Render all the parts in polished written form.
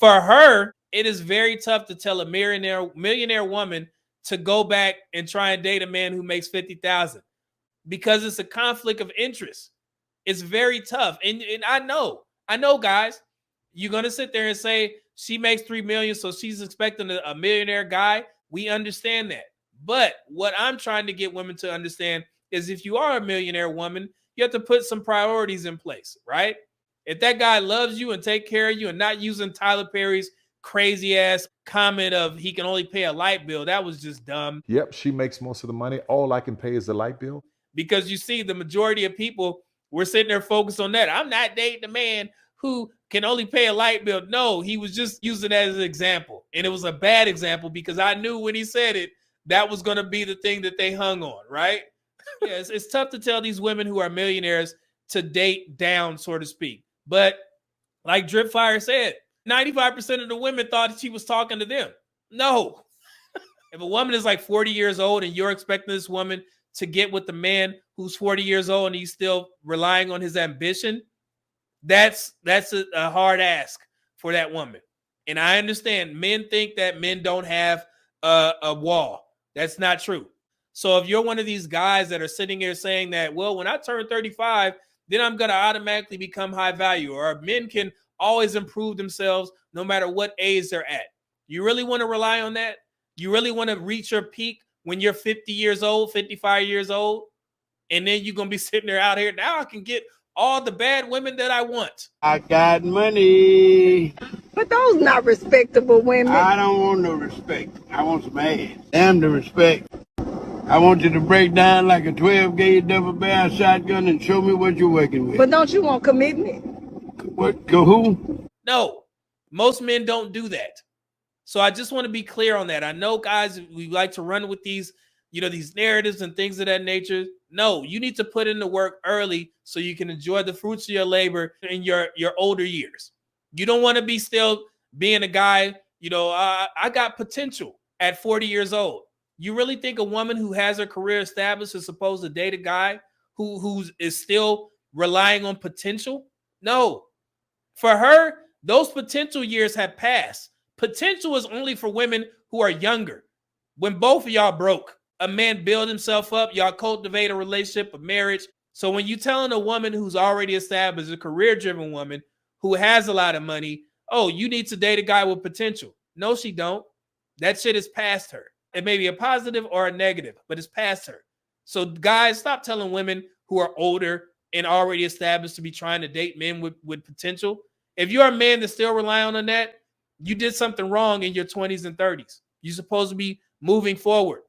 For her, it is very tough to tell a millionaire woman to go back and try and date a man who makes $50,000 because it's a conflict of interest. It's very tough. And I know, guys, you're going to sit there and say she makes $3 million, so she's expecting a millionaire guy. We understand that. But what I'm trying to get women to understand is if you are a millionaire woman, you have to put some priorities in place, right? If that guy loves you and take care of you and not using Tyler Perry's crazy ass comment of he can only pay a light bill, that was just dumb. Yep, she makes most of the money. All I can pay is the light bill. Because you see, the majority of people, we're sitting there focused on that. I'm not dating a man who can only pay a light bill. No, he was just using that as an example. And it was a bad example because I knew when he said it, that was going to be the thing that they hung on, right? Yeah, it's tough to tell these women who are millionaires to date down, so to speak. But like Dripfire said, 95% of the women thought she was talking to them. No. If a woman is like 40 years old and you're expecting this woman to get with the man who's 40 years old and he's still relying on his ambition, that's a hard ask for that woman. And I understand men think that men don't have a wall. That's not true. So if you're one of these guys that are sitting here saying that, well, when I turn 35, then I'm going to automatically become high value, or men can always improve themselves no matter what age they're at. You really want to rely on that? You really want to reach your peak when you're 50 years old, 55 years old, and then you're going to be sitting there out here, now I can get all the bad women that I want. I got money. But those not respectable women. I don't want no respect. I want some ass. Damn the respect. I want you to break down like a 12-gauge double-barrel shotgun and show me what you're working with. But don't you want commitment? What? Go who? No, most men don't do that. So I just want to be clear on that. I know, guys, we like to run with these, these narratives and things of that nature. No, you need to put in the work early so you can enjoy the fruits of your labor in your older years. You don't want to be still being a guy, I got potential at 40 years old. You really think a woman who has her career established is supposed to date a guy who is still relying on potential? No. For her, those potential years have passed. Potential is only for women who are younger. When both of y'all broke, a man build himself up, y'all cultivate a relationship, a marriage. So when you're telling a woman who's already established, a career-driven woman who has a lot of money, oh, you need to date a guy with potential. No, she don't. That shit is past her. It may be a positive or a negative, but it's past her. So guys, stop telling women who are older and already established to be trying to date men with potential. If you're a man that's still relying on that, you did something wrong in your 20s and 30s. You're supposed to be moving forward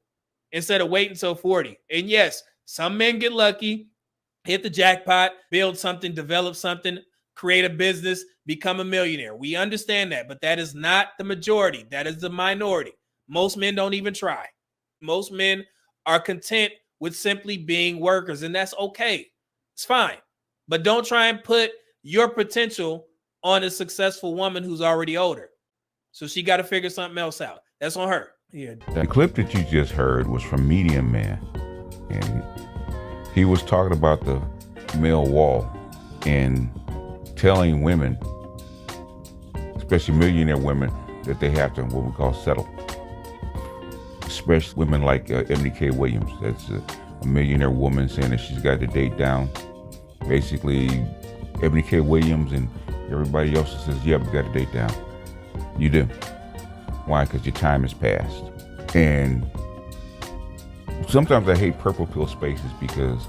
instead of waiting until 40. And yes, some men get lucky, hit the jackpot, build something, develop something, create a business, become a millionaire. We understand that, but that is not the majority. That is the minority. Most men don't even try. Most men are content with simply being workers, and that's okay. It's fine. But don't try and put your potential on a successful woman who's already older. So she got to figure something else out. That's on her. Yeah. The clip that you just heard was from Medium Man, and he was talking about the male wall and telling women, especially millionaire women, that they have to, what we call, settle. Especially women like MDK Williams. That's a millionaire woman saying that she's got to date down. Basically, MDK Williams and everybody else says, yeah, we got to date down. You do. Why? Because your time has passed. And sometimes I hate purple pill spaces because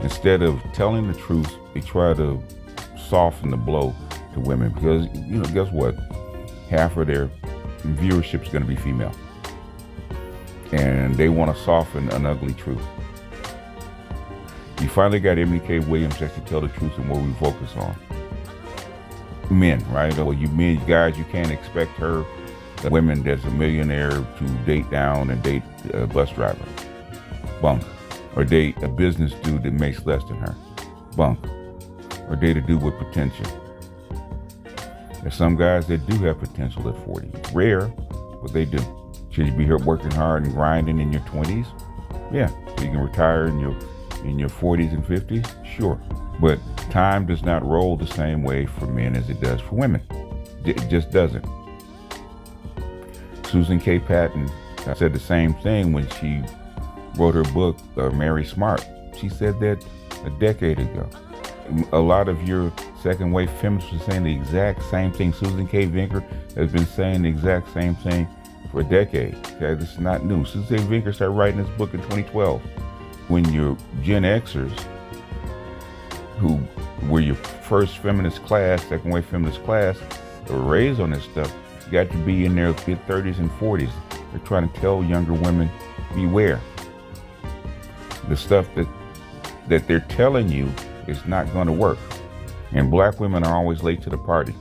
instead of telling the truth, they try to soften the blow to women. Because, guess what? Half of their viewership is going to be female. And they want to soften an ugly truth. You finally got MDK Williams to actually tell the truth and what we focus on. Men, right? Well, you guys, you can't expect her, the women that's a millionaire, to date down and date a bus driver. Bunk. Or date a business dude that makes less than her. Bunk. Or date a dude with potential. There's some guys that do have potential at 40. It's rare, but they do. Should you be here working hard and grinding in your 20s? Yeah. So you can retire in your 40s and 50s? Sure. But time does not roll the same way for men as it does for women. It just doesn't. Susan K. Patton said the same thing when she wrote her book, Mary Smart. She said that a decade ago. A lot of your second wave feminists were saying the exact same thing. Susan K. Vinker has been saying the exact same thing for a decade. Okay, this is not new. Susan K. Vinker started writing this book in 2012. When your Gen Xers, who were your first feminist class, second wave feminist class, that were raised on this stuff, you got to be in their mid-30s and 40s. They're trying to tell younger women, beware. The stuff that they're telling you is not going to work. And black women are always late to the party.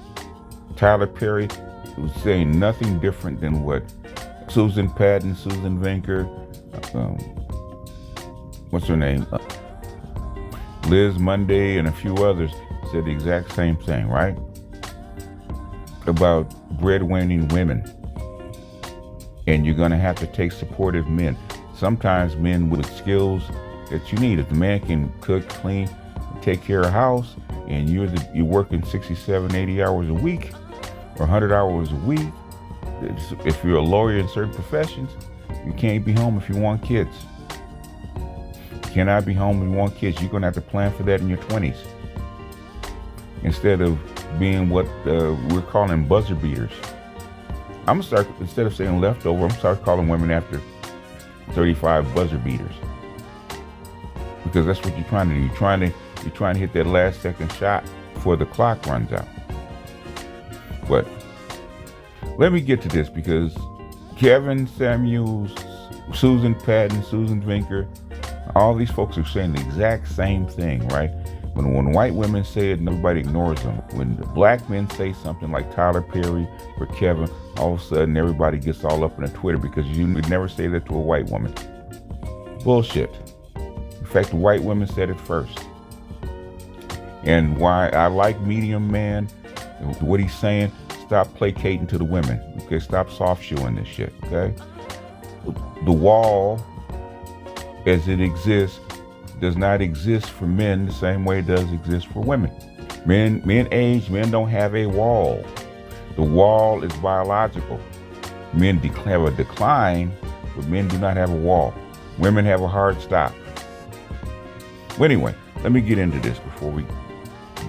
Tyler Perry was saying nothing different than what Susan Patton, Susan Vinker, what's her name? Liz Monday and a few others said the exact same thing, right? About breadwinning women. And you're going to have to take supportive men. Sometimes men with skills that you need. If the man can cook, clean, take care of the house, and you're working 67, 80 hours a week or 100 hours a week, if you're a lawyer in certain professions, you can't be home if you want kids. You cannot be home if you want kids. You're going to have to plan for that in your 20s. Instead of being what we're calling buzzer beaters. I'm going to start, instead of saying leftover, I'm going to start calling women after 35 buzzer beaters. Because that's what you're trying to do. You're trying to hit that last second shot before the clock runs out. But let me get to this, because Kevin Samuels, Susan Patton, Susan Vinker, all these folks are saying the exact same thing, right? When white women say it, nobody ignores them. When the black men say something like Tyler Perry or Kevin, all of a sudden everybody gets all up in Twitter because you would never say that to a white woman. Bullshit. In fact, white women said it first. And why I like Medium Man, what he's saying, stop placating to the women. Okay, stop soft shoeing this shit, okay? The wall, as it exists, does not exist for men the same way it does exist for women. Men age, men don't have a wall. The wall is biological. Men have a decline, but men do not have a wall. Women have a hard stop. Well, anyway, let me get into this before we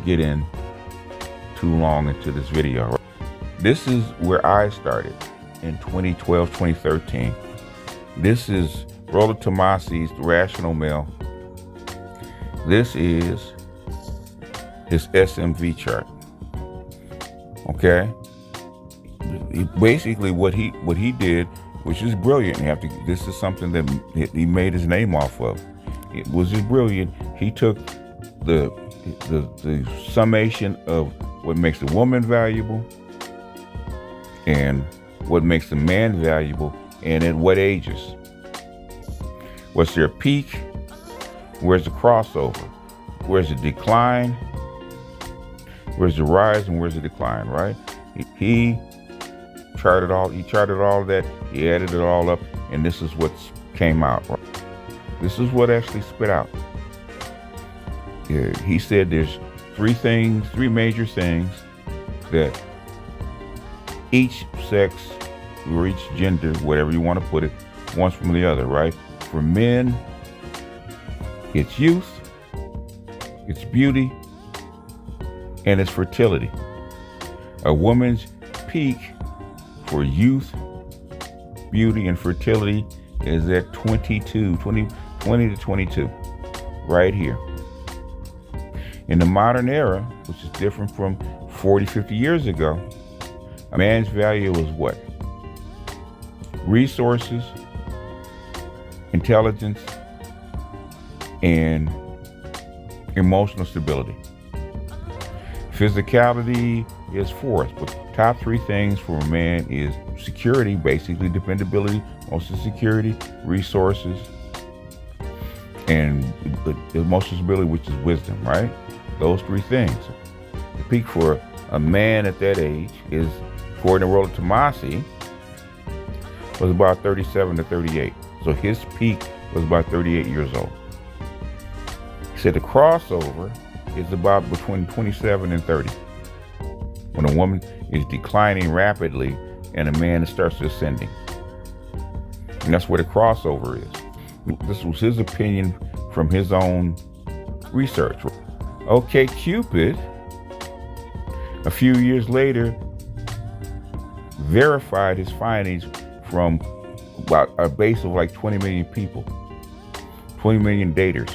get in too long into this video. This is where I started in 2012, 2013. This is Rollo Tomasi's The Rational Male. This is his SMV chart. Okay? Basically what he did, which is brilliant. This is something that he made his name off of. It was just brilliant. He took the summation of what makes a woman valuable and what makes a man valuable, and at what ages. What's their peak? Where's the crossover? Where's the decline? Where's the rise and where's the decline, right? He charted all of that, he added it all up, and this is what came out. Right? This is what actually spit out. Yeah, he said there's three major things that each sex or each gender, whatever you want to put it, wants from the other, right? For men, it's youth, it's beauty, and it's fertility. A woman's peak for youth, beauty, and fertility is at 20 to 22, right here. In the modern era, which is different from 40, 50 years ago, a man's value is what? Resources, intelligence, and emotional stability. Physicality is fourth, but top three things for a man is security, basically dependability, emotional security, resources, and emotional stability, which is wisdom, right? Those three things. The peak for a man at that age is, according to Rollo Tomasi, was about 37 to 38. So his peak was about 38 years old. He said the crossover is about between 27 and 30. when a woman is declining rapidly and a man starts ascending. And that's where the crossover is. This was his opinion from his own research. Okay, Cupid, a few years later, verified his findings from about a base of like 20 million people, 20 million daters.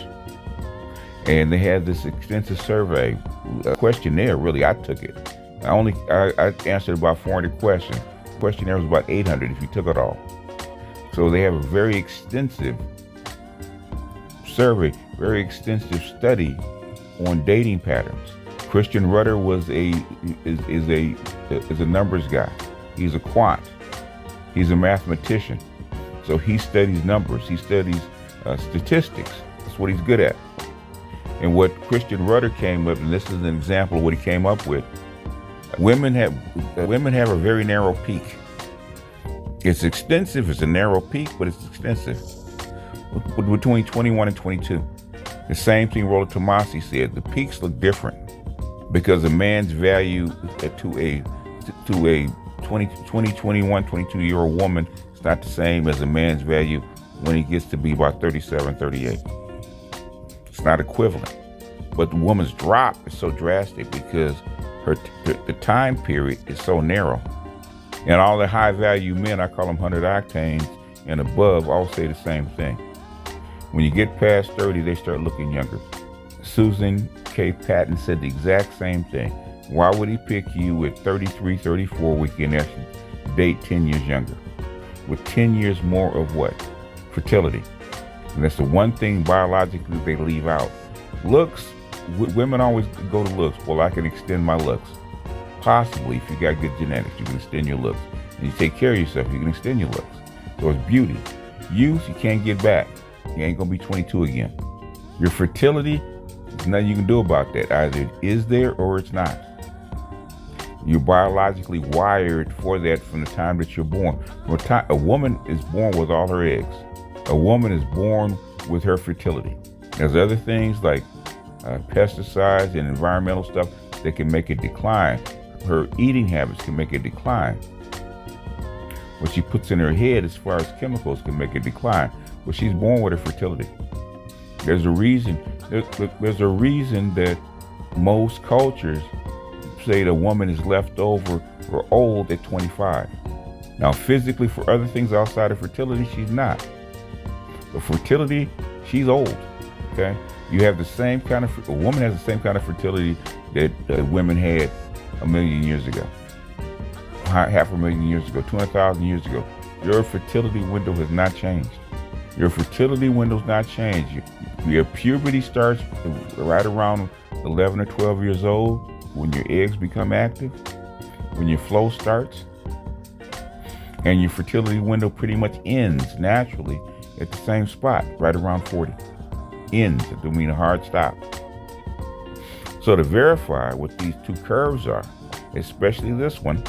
And they had this extensive survey, a questionnaire, really, I took it. I answered about 400 questions. The questionnaire was about 800 if you took it all. So they have a very extensive survey, very extensive study on dating patterns. Christian Rudder is a numbers guy. He's a quant. He's a mathematician. So he studies numbers. He studies statistics. That's what he's good at. And what Christian Rudder came up, and this is an example of what he came up with. Women have a very narrow peak. It's extensive. It's a narrow peak, but it's extensive. Between 21 and 22. The same thing Rollo Tomasi said. The peaks look different because a man's value to a 20, 21, 22-year-old woman is not the same as a man's value when he gets to be about 37, 38. It's not equivalent. But the woman's drop is so drastic because the time period is so narrow. And all the high value men, I call them 100 octanes and above, all say the same thing. When you get past 30, they start looking younger. Susan K. Patton said the exact same thing. Why would he pick you at 33, 34 when you can actually date 10 years younger? With 10 years more of what? Fertility. And that's the one thing biologically they leave out. Looks, women always go to looks. Well, I can extend my looks. Possibly, if you got good genetics, you can extend your looks. And you take care of yourself, you can extend your looks. So it's beauty. Youth, you can't get back. You ain't gonna be 22 again. Your fertility, there's nothing you can do about that. Either it is there or it's not. You're biologically wired for that from the time that you're born. A woman is born with all her eggs. A woman is born with her fertility. There's other things like pesticides and environmental stuff that can make it decline. Her eating habits can make it decline. What she puts in her head as far as chemicals can make it decline. But she's born with her fertility. There's a reason. There's a reason that most cultures say the woman is left over or old at 25. Now, physically, for other things outside of fertility, she's not. But fertility, she's old. Okay, you have the same kind of. A woman has the same kind of fertility that women had 1 million years ago, 500,000 years ago, 200,000 years ago. Your fertility window has not changed. Your fertility window's not changed. Your puberty starts right around 11 or 12 years old, when your eggs become active, when your flow starts, and your fertility window pretty much ends naturally at the same spot, right around 40. Ends, it don't mean a hard stop. So to verify what these two curves are, especially this one,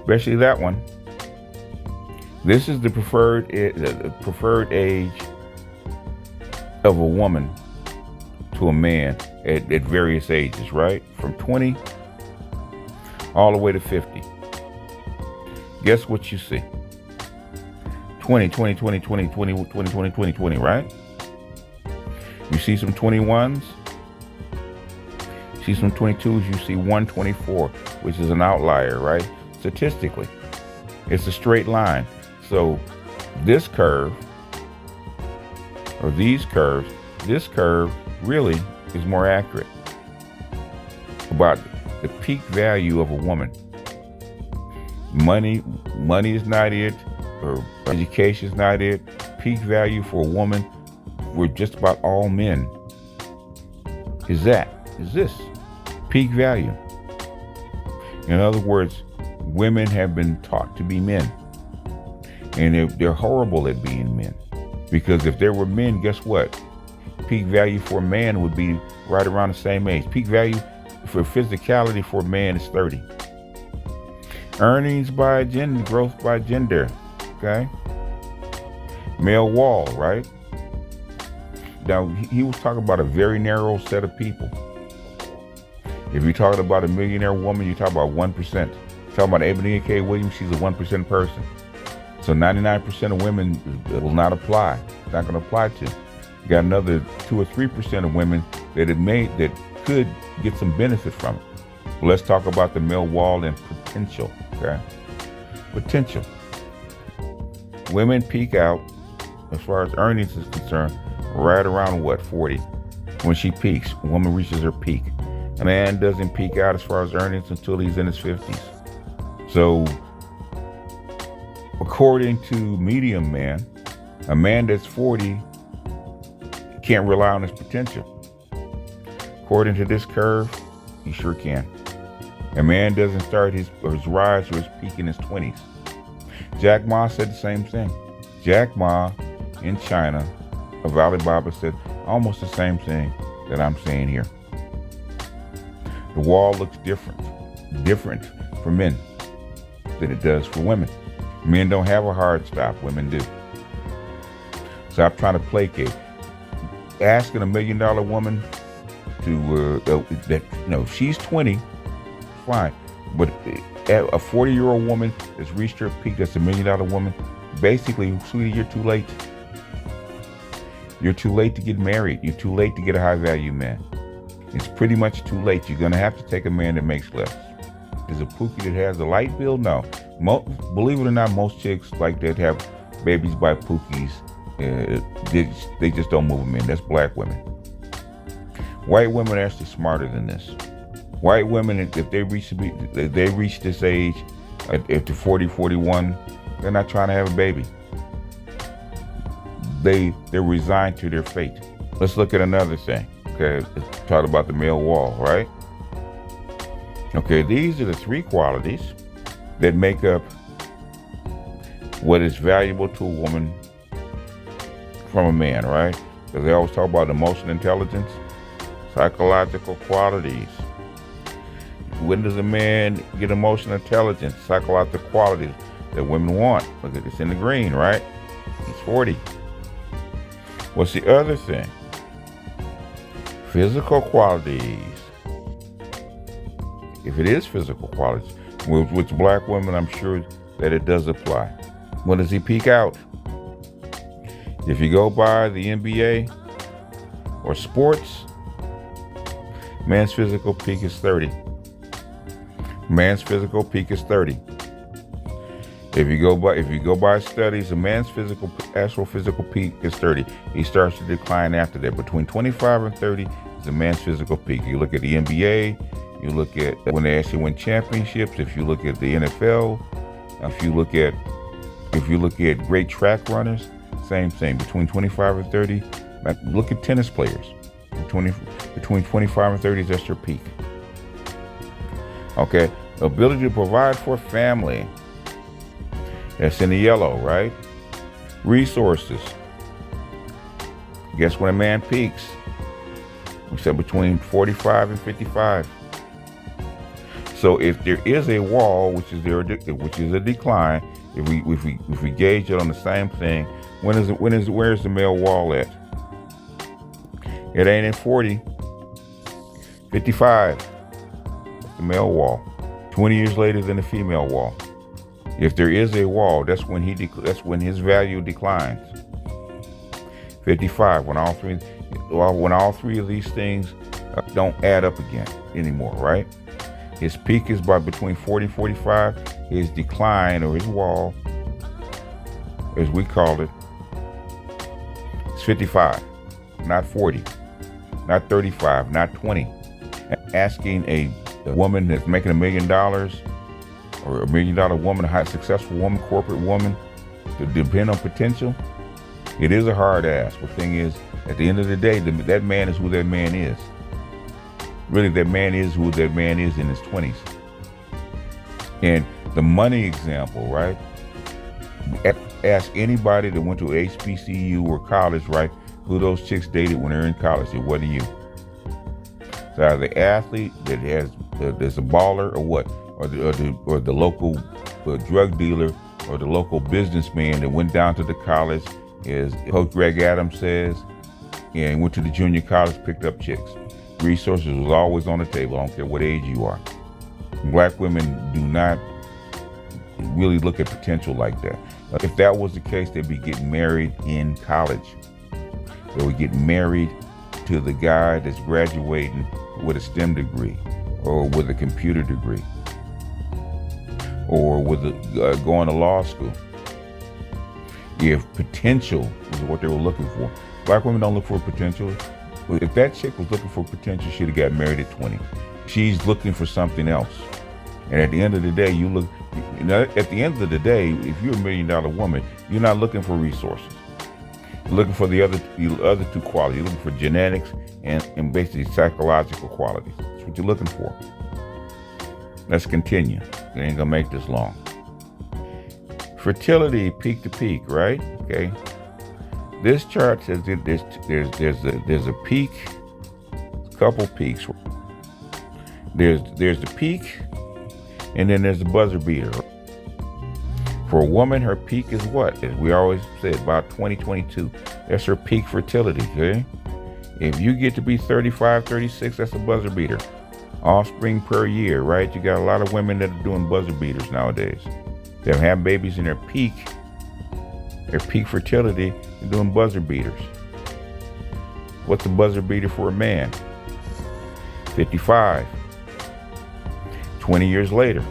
especially that one, this is the preferred age of a woman to a man at various ages, right? From 20 all the way to 50. Guess what you see? 20, 20, 20, 20, 20, 20, 20, 20, 20, right? You see some 21s. You see some 22s. You see 124, which is an outlier, right? Statistically, it's a straight line. So this curve, or these curves, this curve really is more accurate about the peak value of a woman. Money is not it, or education is not it. Peak value for a woman, for just about all men, is this peak value. In other words, women have been taught to be men, and they're horrible at being men. Because if there were men, guess what? Peak value for a man would be right around the same age. Peak value for physicality for a man is 30. Earnings by gender, growth by gender, okay? Male wall, right? Now, he was talking about a very narrow set of people. If you're talking about a millionaire woman, you're talking about 1%. Talking about Ebony K. Williams, she's a 1% person. So 99% of women will not apply. It's not going to apply to. You got another 2 or 3% of women that could get some benefit from it. Well, let's talk about the male wall and potential. Okay, potential. Women peak out, as far as earnings is concerned, right around 40. When she peaks, a woman reaches her peak. A man doesn't peak out as far as earnings until he's in his 50s. So, according to medium man, a man that's 40 can't rely on his potential. According to this curve, he sure can. A man doesn't start his rise or his peak in his 20s. Jack Ma said the same thing. Jack Ma in China of Alibaba said almost the same thing that I'm saying here. The wall looks different for men than it does for women. Men don't have a hard stop, women do. Stop trying to placate. Asking $1 million woman to, if she's 20, fine. But a 40-year-old woman that's reached her peak, that's $1 million woman, basically, sweetie, you're too late. You're too late to get married. You're too late to get a high-value man. It's pretty much too late. You're going to have to take a man that makes less. Is a pookie that has a light bill? No. Believe it or not, most chicks like that have babies by pookies. They just don't move them in. That's black women. White women are actually smarter than this. White women, if they reach this age, if they're 40, 41, they're not trying to have a baby. They're resigned to their fate. Let's look at another thing. Okay, let's talk about the male wall, right? Okay, these are the 3 qualities that make up what is valuable to a woman from a man, right? Because they always talk about emotional intelligence, psychological qualities. When does a man get emotional intelligence, psychological qualities that women want? Look at this in the green, right? He's 40. What's the other thing? Physical qualities. If it is physical qualities, with black women, I'm sure that it does apply. When does he peak out? If you go by the NBA or sports, man's physical peak is 30. Man's physical peak is 30. If you go by studies, a man's actual physical peak is 30. He starts to decline after that. Between 25 and 30 is a man's physical peak. You look at the NBA, you look at when they actually win championships. If you look at the NFL, if you look at great track runners, same thing. Between 25 and 30, look at tennis players. Between 25 and 30 is that's their peak. Okay, ability to provide for family. That's in the yellow, right? Resources. Guess when a man peaks? We said between 45 and 55. So if there is a wall, which is a decline, if we gauge it on the same thing, where's the male wall at? It ain't at 40. 55. That's the male wall. 20 years later than the female wall. If there is a wall, that's when his value declines. 55. When all three of these things don't add up again anymore, right? His peak is by between 40 and 45. His decline, or his wall, as we call it, is 55, not 40, not 35, not 20. Asking a woman that's making $1 million, or $1 million woman, a high successful woman, corporate woman, to depend on potential, it is a hard ask. The thing is, at the end of the day, that man is who that man is. Really, that man is who that man is in his 20s. And the money example, right? Ask anybody that went to HBCU or college, right? Who those chicks dated when they're in college. It wasn't you. So either the athlete that's a baller, or what, or the local drug dealer, or the local businessman that went down to the college, as Coach Greg Adams says, and went to the junior college, picked up chicks. Resources was always on the table. I don't care what age you are. Black women do not really look at potential like that. If that was the case, they'd be getting married in college. They would get married to the guy that's graduating with a STEM degree or with a computer degree or with going to law school. If potential was what they were looking for. Black women don't look for potential. If that chick was looking for potential, she'd have got married at 20. She's looking for something else. And at the end of the day, at the end of the day, if you're $1 million woman, you're not looking for resources. You're looking for the other two qualities. You're looking for genetics and basically psychological qualities. That's what you're looking for. Let's continue. It ain't gonna make this long. Fertility peak to peak, right? Okay. This chart says there's a peak, a couple peaks. There's the peak, and then there's the buzzer beater. For a woman, her peak is what? As we always say, about 2022. That's her peak fertility, okay? If you get to be 35, 36, that's a buzzer beater. Offspring per year, right? You got a lot of women that are doing buzzer beaters nowadays. They're having babies in their peak fertility, and doing buzzer beaters. What's a buzzer beater for a man? 55. 20 years later.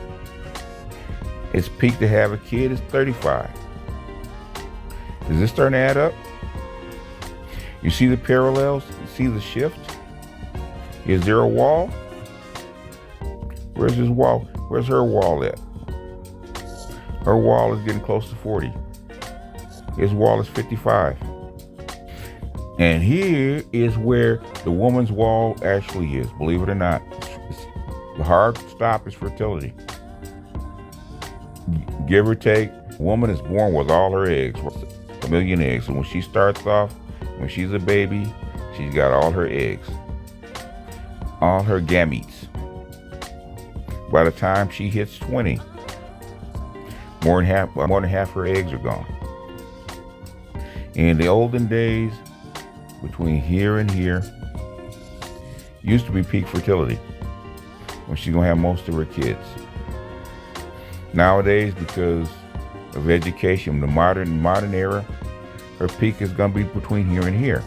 Its peak to have a kid is 35. Is this starting to add up? You see the parallels? You see the shift? Is there a wall? Where's his wall? Where's her wall at? Her wall is getting close to 40. His wall is 55. And here is where the woman's wall actually is, believe it or not. The hard stop is fertility. Give or take, a woman is born with all her eggs, 1 million eggs. And when she starts off, when she's a baby, she's got all her eggs, all her gametes. By the time she hits 20, more than half her eggs are gone. In the olden days, between here and here, used to be peak fertility, when she's gonna have most of her kids. Nowadays, because of education, the modern era, her peak is gonna be between here and here.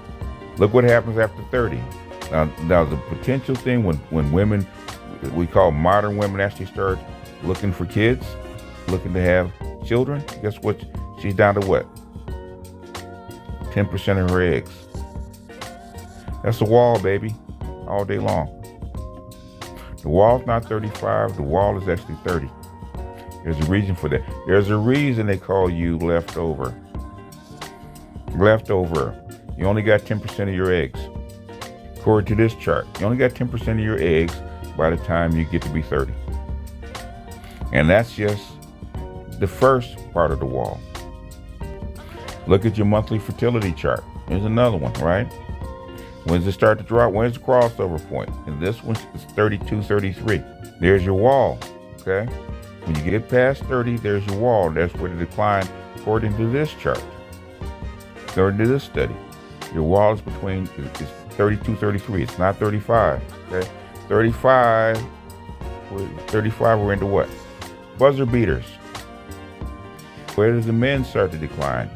Look what happens after 30. Now the potential thing when women, we call modern women, actually start looking for kids, looking to have children, guess what? She's down to what? 10% of her eggs. That's the wall, baby, all day long. The wall's not 35, the wall is actually 30. There's a reason for that. There's a reason they call you leftover. Leftover. You only got 10% of your eggs. According to this chart, you only got 10% of your eggs by the time you get to be 30. And that's just the first part of the wall. Look at your monthly fertility chart. Here's another one, right? When does it start to drop? When's the crossover point? And this one is 32, 33. There's your wall, okay? When you get past 30, there's your wall. That's where the decline, according to this chart, according to this study. Your wall is between, it's 32, 33. It's not 35, okay? 35, we're into what? Buzzer beaters. Where does the men start to decline?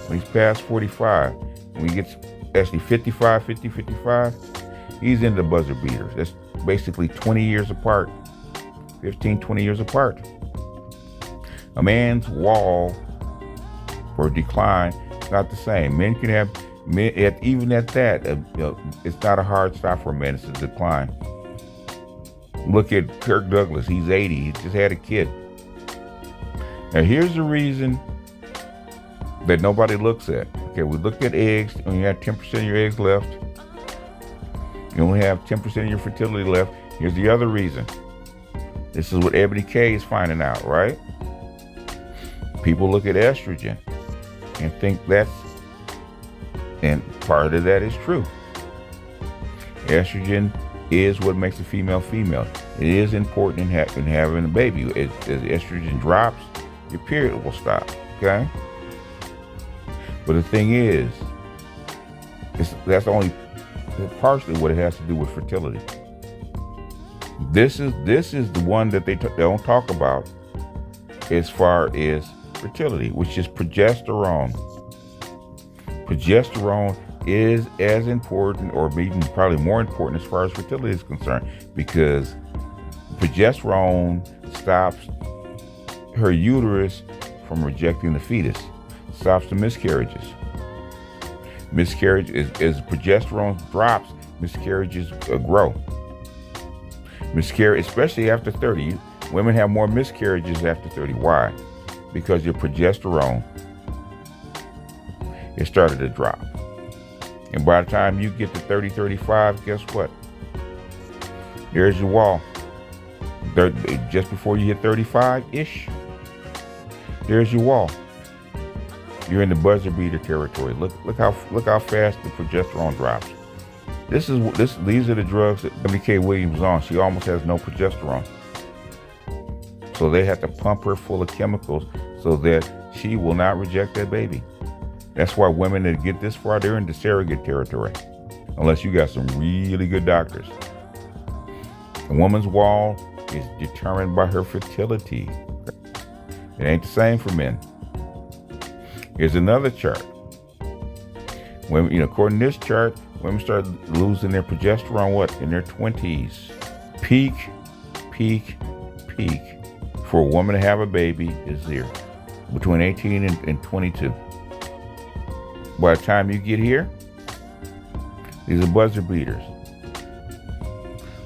When he's past 45. When he gets actually 55, 50, 55, he's into buzzer beaters. That's basically 20 years apart, 15, 20 years apart. A man's wall or decline is not the same. Men can have, even at that, it's not a hard stop for men, it's a decline. Look at Kirk Douglas, he's 80, he just had a kid. Now here's the reason that nobody looks at. Okay, we look at eggs, and you have 10% of your eggs left. You only have 10% of your fertility left. Here's the other reason. This is what Ebony K is finding out, right? People look at estrogen and think and part of that is true. Estrogen is what makes a female female. It is important in having a baby. As estrogen drops, your period will stop, okay? But the thing is, that's only partially what it has to do with fertility. This is the one that they don't talk about as far as fertility, which is progesterone. Progesterone is as important, or even probably more important, as far as fertility is concerned, because progesterone stops her uterus from rejecting the fetus, stops the miscarriages. Miscarriage as progesterone drops, miscarriages grow. Miscarriage, especially after 30. Women have more miscarriages after 30. Why? Because your progesterone, it started to drop. And by the time you get to 30, 35, guess what? There's your wall. Just before you hit 35-ish, there's your wall. You're in the buzzer beater territory. Look how fast the progesterone drops. These are the drugs that W.K. Williams is on. She almost has no progesterone. So they have to pump her full of chemicals so that she will not reject that baby. That's why women that get this far, they're into surrogate territory, unless you got some really good doctors. A woman's wall is determined by her fertility. It ain't the same for men. Here's another chart. Women, according to this chart, women start losing their progesterone, in their 20s. Peak for a woman to have a baby is there, between 18 and 22. By the time you get here, these are buzzer beaters.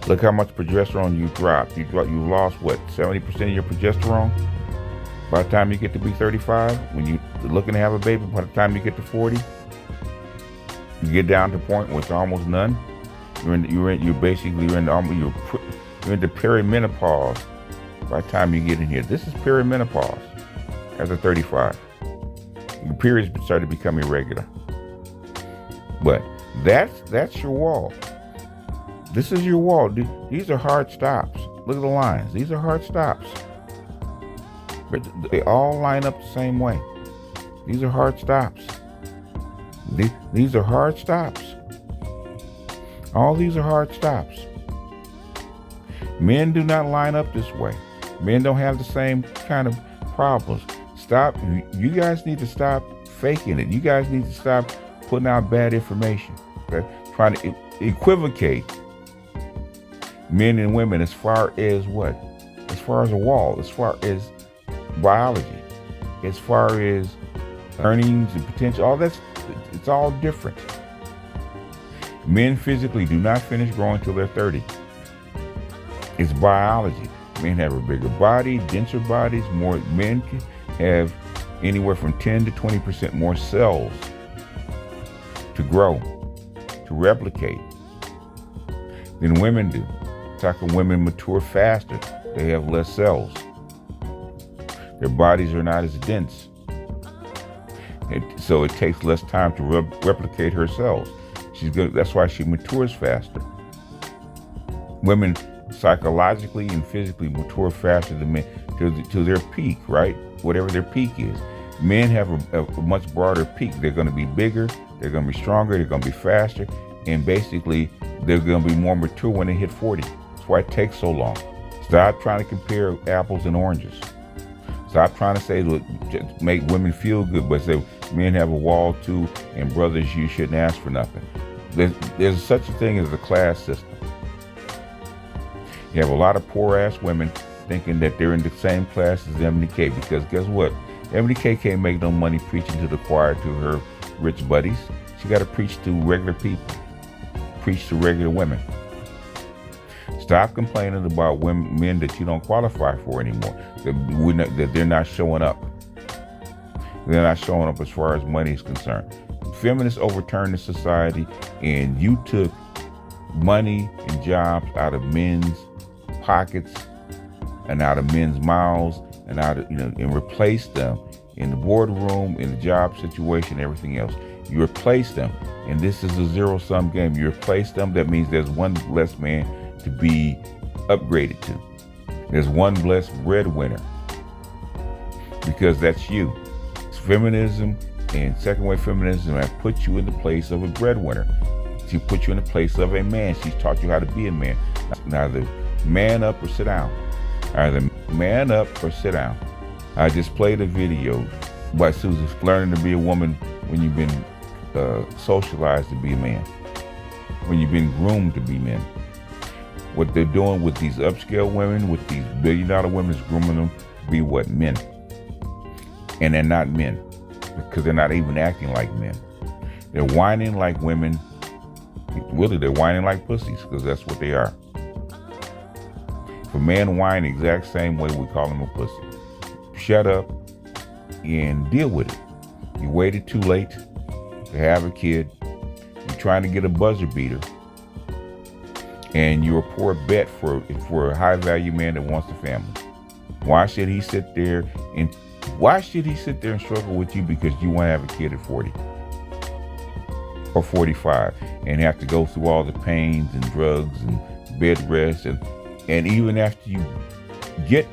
Look how much progesterone you dropped. You lost 70% of your progesterone? By the time you get to be 35, when you're looking to have a baby, by the time you get to 40, you get down to the point where it's almost none. You're into perimenopause by the time you get in here. This is perimenopause after 35. Your periods started to become irregular. But that's your wall. This is your wall. These are hard stops. Look at the lines. These are hard stops. They all line up the same way. These are hard stops. These are hard stops. All these are hard stops. Men do not line up this way. Men don't have the same kind of problems. Stop. You guys need to stop faking it. You guys need to stop putting out bad information. Okay? Trying to equivocate men and women as far as what? As far as a wall, as far as biology, as far as earnings and potential, all that's, it's all different. Men physically do not finish growing till they're 30. It's biology. Men have a bigger body, denser bodies, more. Men can have anywhere from 10 to 20% more cells to grow, to replicate than women do. Talking women mature faster. They have less cells. Their bodies are not as dense. So it takes less time to replicate her cells. That's why she matures faster. Women psychologically and physically mature faster than men to their peak, right? Whatever their peak is. Men have a much broader peak. They're going to be bigger, they're going to be stronger, they're going to be faster, and basically they're going to be more mature when they hit 40. That's why it takes so long. Stop trying to compare apples and oranges. Stop trying to say, look, just make women feel good, but say men have a wall too, and brothers, you shouldn't ask for nothing. There's such a thing as a class system. You have a lot of poor-ass women thinking that they're in the same class as MDK, because guess what? MDK can't make no money preaching to the choir to her rich buddies. She got to preach to regular people, preach to regular women. Stop complaining about men that you don't qualify for anymore, that they're not showing up. They're not showing up as far as money is concerned. Feminists overturned the society, and you took money and jobs out of men's pockets and out of men's mouths and and replaced them in the boardroom, in the job situation, everything else. You replace them, and this is a zero-sum game. You replace them, that means there's one less man to be upgraded to. There's one less breadwinner, because that's you. It's feminism and second wave feminism have put you in the place of a breadwinner. She put you in the place of a man. She's taught you how to be a man. Now, either man up or sit down. Either man up or sit down. I just played a video by Susan learning to be a woman when you've been socialized to be a man, when you've been groomed to be men. What they're doing with these upscale women, with these billion-dollar women, is grooming them to be what? Men. And they're not men, because they're not even acting like men. They're whining like women. Really, they're whining like pussies, because that's what they are. If a man whine the exact same way, we call him a pussy. Shut up and deal with it. You waited too late to have a kid. You're trying to get a buzzer beater. And you're a poor bet for a high-value man that wants a family. Why should he sit there and struggle with you because you want to have a kid at 40 or 45 and have to go through all the pains and drugs and bed rest and even after you get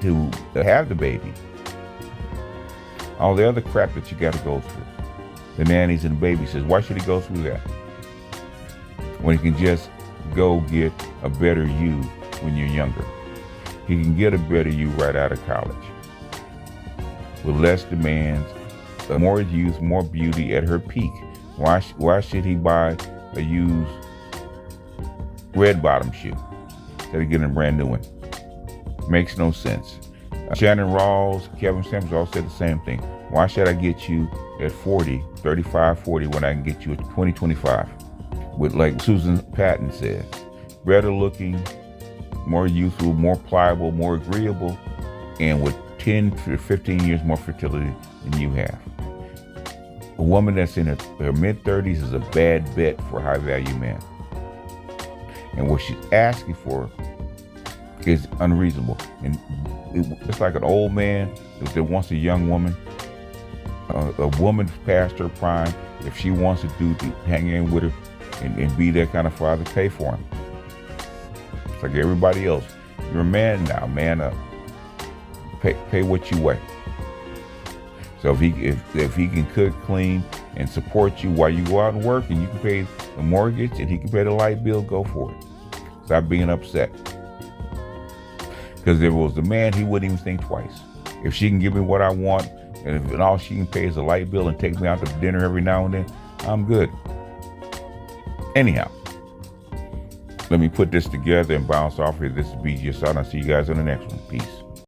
to have the baby, all the other crap that you got to go through, the nannies and the babysitters, why should he go through that when he can just go get a better you when you're younger? He can get a better you right out of college with less demands, more youth, more beauty at her peak. Why should he buy a used red bottom shoe instead of getting a brand new one? Makes no sense. Shannon Rawls, Kevin Samuels all said the same thing. Why should I get you at 40, 35, 40 when I can get you at 20, 25? With, like Susan Patton says, better looking, more youthful, more pliable, more agreeable, and with 10 to 15 years more fertility than you have. A woman that's in her mid-30s is a bad bet for a high-value man. And what she's asking for is unreasonable. And it's like an old man that wants a young woman, a woman past her prime. If she wants to hang in with her and be that kind of father, pay for him. It's like everybody else. You're a man now, man up. Pay what you weigh. So if he can cook, clean, and support you while you go out and work, and you can pay the mortgage and he can pay the light bill, go for it. Stop being upset. Because if it was the man, he wouldn't even think twice. If she can give me what I want, and all she can pay is a light bill and take me out to dinner every now and then, I'm good. Anyhow, let me put this together and bounce off here. This is BG Asad. I'll see you guys on the next one. Peace.